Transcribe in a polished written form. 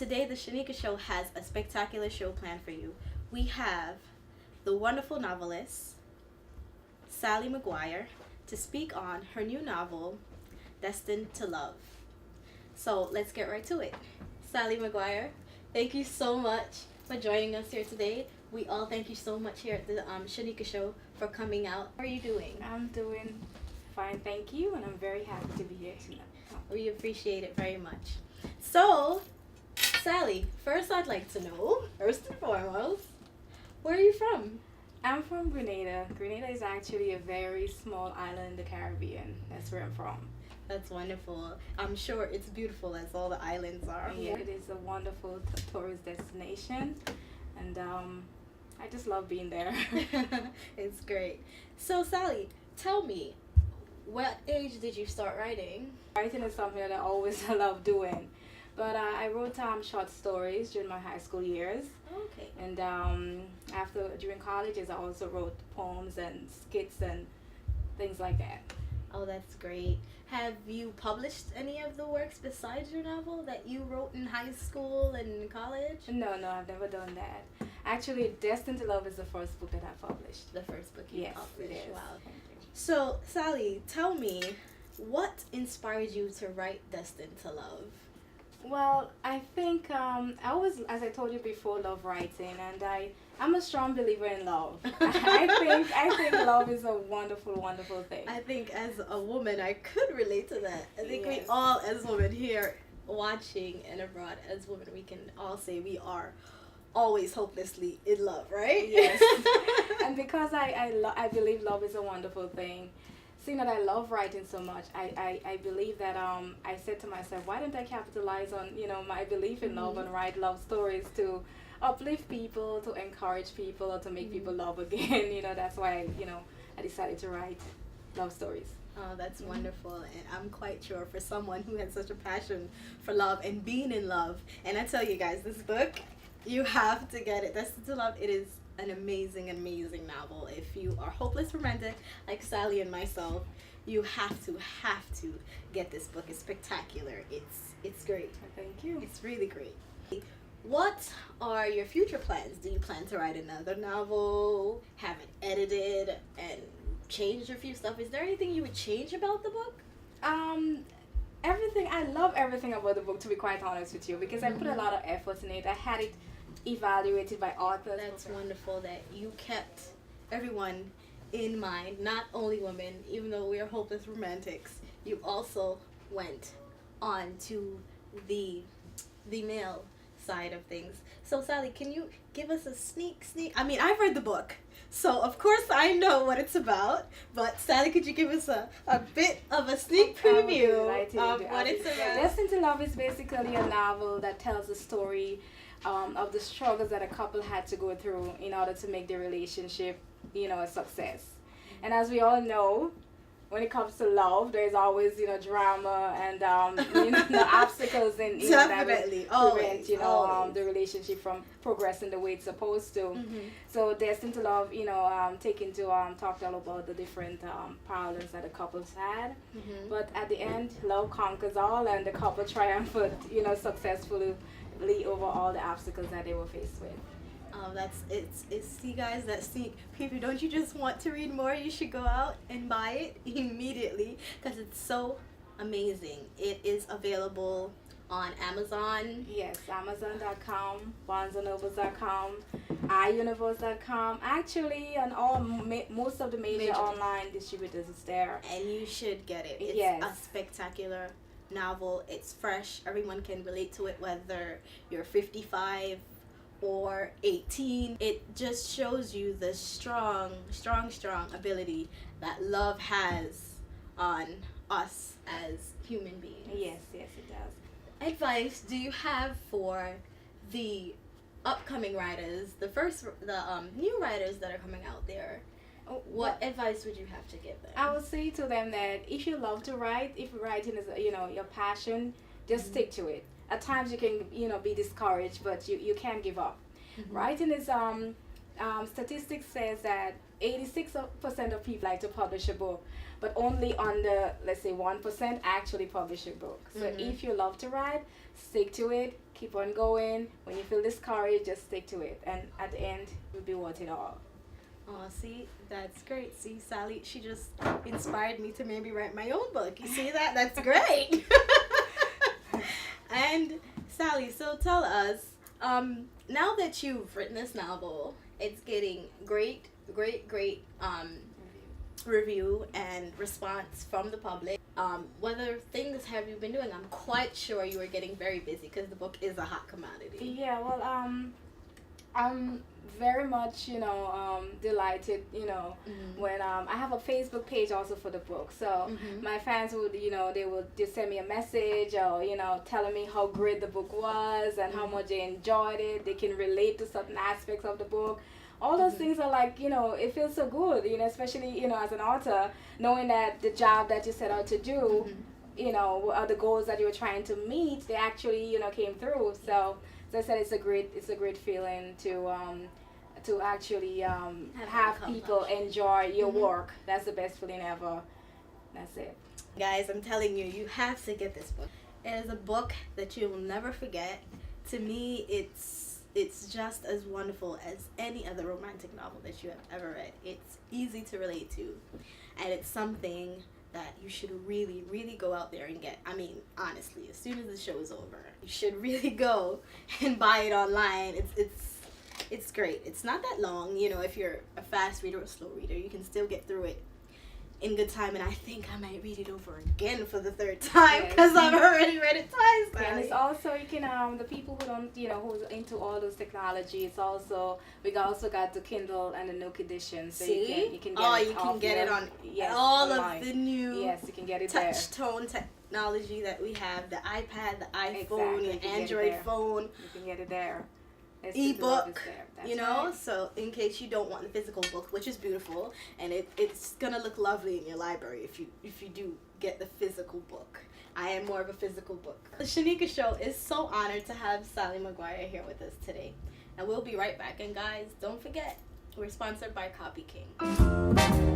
Today, the Sheneka Show has a spectacular show planned for you. We have the wonderful novelist, Sally McGuire, to speak on her new novel, Destined to Love. So let's get right to it. Sally McGuire, thank you so much for joining us here today. We all thank you so much here at the Sheneka Show for coming out. How are you doing? I'm doing fine, thank you, and I'm very happy to be here tonight. We appreciate it very much. So, Sally, first I'd like to know, first and foremost, where are you from? I'm from Grenada. Grenada is actually a very small island in the Caribbean. That's where I'm from. That's wonderful. I'm sure it's beautiful as all the islands are. Yeah, it is a wonderful tourist destination, and I just love being there. It's great. So, Sally, tell me, what age did you start writing? Writing is something that I always love doing, but I wrote short stories during my high school years. Okay. And during colleges, I also wrote poems and skits and things like that. Oh, that's great. Have you published any of the works besides your novel that you wrote in high school and college? No, I've never done that. Actually, Destined to Love is the first book that I published. The first book you Yes, published. it is. Wow. Thank you. So, Sally, tell me, what inspired you to write Destined to Love? Well, I think I always, as I told you before, love writing, and I'm a strong believer in love. I think love is a wonderful, wonderful thing. I think as a woman, I could relate to that. I think we Yes. all, as women here watching and abroad, as women, we can all say we are always hopelessly in love, right? Yes. And because I believe love is a wonderful thing, seeing that I love writing so much, I believe that I said to myself, why don't I capitalize on my belief in love and write love stories to uplift people, to encourage people, or to make people love again. That's why I decided to write love stories. Oh, that's wonderful. And I'm quite sure for someone who has such a passion for love and being in love. And I tell you guys, this book, you have to get it. Destined to Love, it is an amazing, amazing novel. If you are hopeless romantic like Sally and myself, you have to get this book. It's spectacular. It's great. Thank you. It's really great. What are your future plans? Do you plan to write another novel? Have it edited and changed a few stuff? Is there anything you would change about the book? Everything. I love everything about the book, to be quite honest with you, because I put a lot of effort in it. I had it evaluated by authors. That's wonderful that you kept everyone in mind, not only women. Even though we are hopeless romantics, you also went on to the male side of things. So, Sally, can you give us a sneak? I mean, I've read the book, so of course I know what it's about. But Sally, could you give us a bit of a sneak preview of what it's about? Destined to Love is basically a novel that tells the story of the struggles that a couple had to go through in order to make their relationship, a success. And as we all know, when it comes to love, there's always, drama and, the obstacles in, Definitely, that prevent, always. the relationship from progressing the way it's supposed to. Mm-hmm. So Destined to Love, talked all about the different problems that the couples had. Mm-hmm. But at the end, love conquers all, and the couple triumphed, successfully over all the obstacles that they were faced with. See guys, that sneak preview. Don't you just want to read more? You should go out and buy it immediately because it's so amazing. It is available on Amazon. Yes, Amazon.com, BarnesandNobles.com, iUniverse.com. Actually, on most of the major online distributors, it's there. And you should get it. It's Yes. a spectacular novel. It's fresh. Everyone can relate to it, whether you're 55 or 18. It just shows you the strong ability that love has on us as human beings. Yes, it does. Advice do you have for the upcoming writers, the new writers that are coming out there? What advice would you have to give them? I would say to them that if you love to write, if writing is your passion, just stick to it. At times you can be discouraged, but you can't give up. Writing is statistics says that 86% of people like to publish a book, but only under, let's say, 1% actually publish a book. So if you love to write, stick to it, keep on going. When you feel discouraged, just stick to it, and at the end, it will be worth it all. Oh, see, that's great. See, Sally, she just inspired me to maybe write my own book. You see that? That's great. And Sally, so tell us, now that you've written this novel, it's getting great review and response from the public. What other things have you been doing? I'm quite sure you are getting very busy because the book is a hot commodity. Yeah, well, I'm very much, delighted, when I have a Facebook page also for the book. So my fans would, they would just send me a message or, telling me how great the book was and how much they enjoyed it. They can relate to certain aspects of the book. All those things are like, it feels so good, especially, as an author, knowing that the job that you set out to do, or the goals that you were trying to meet, they actually, came through. So, as I said, it's a great feeling to actually have people enjoy your work. That's the best feeling ever. That's it. Guys, I'm telling you, you have to get this book. It is a book that you will never forget. To me, it's just as wonderful as any other romantic novel that you have ever read. It's easy to relate to, and it's something that you should really, really go out there and get. I mean, honestly, as soon as the show is over, you should really go and buy it online. It's great. It's not that long, if you're a fast reader or a slow reader, you can still get through it in good time, and I think I might read it over again for the third time because I've already read it twice. And it's also, you can the people who don't, who's into all those technology, it's also, we also got the Kindle and the Nook edition, so you can get it on all of the new you can get it touch tone technology that we have, the iPad, the iPhone, the Android phone. You can get it there. Ebook, right. So in case you don't want the physical book, which is beautiful, and it's gonna look lovely in your library if you do get the physical book. I am more of a physical book. The Sheneka Show is so honored to have Sally McGuire here with us today, and we'll be right back. And guys, don't forget, we're sponsored by Copy King.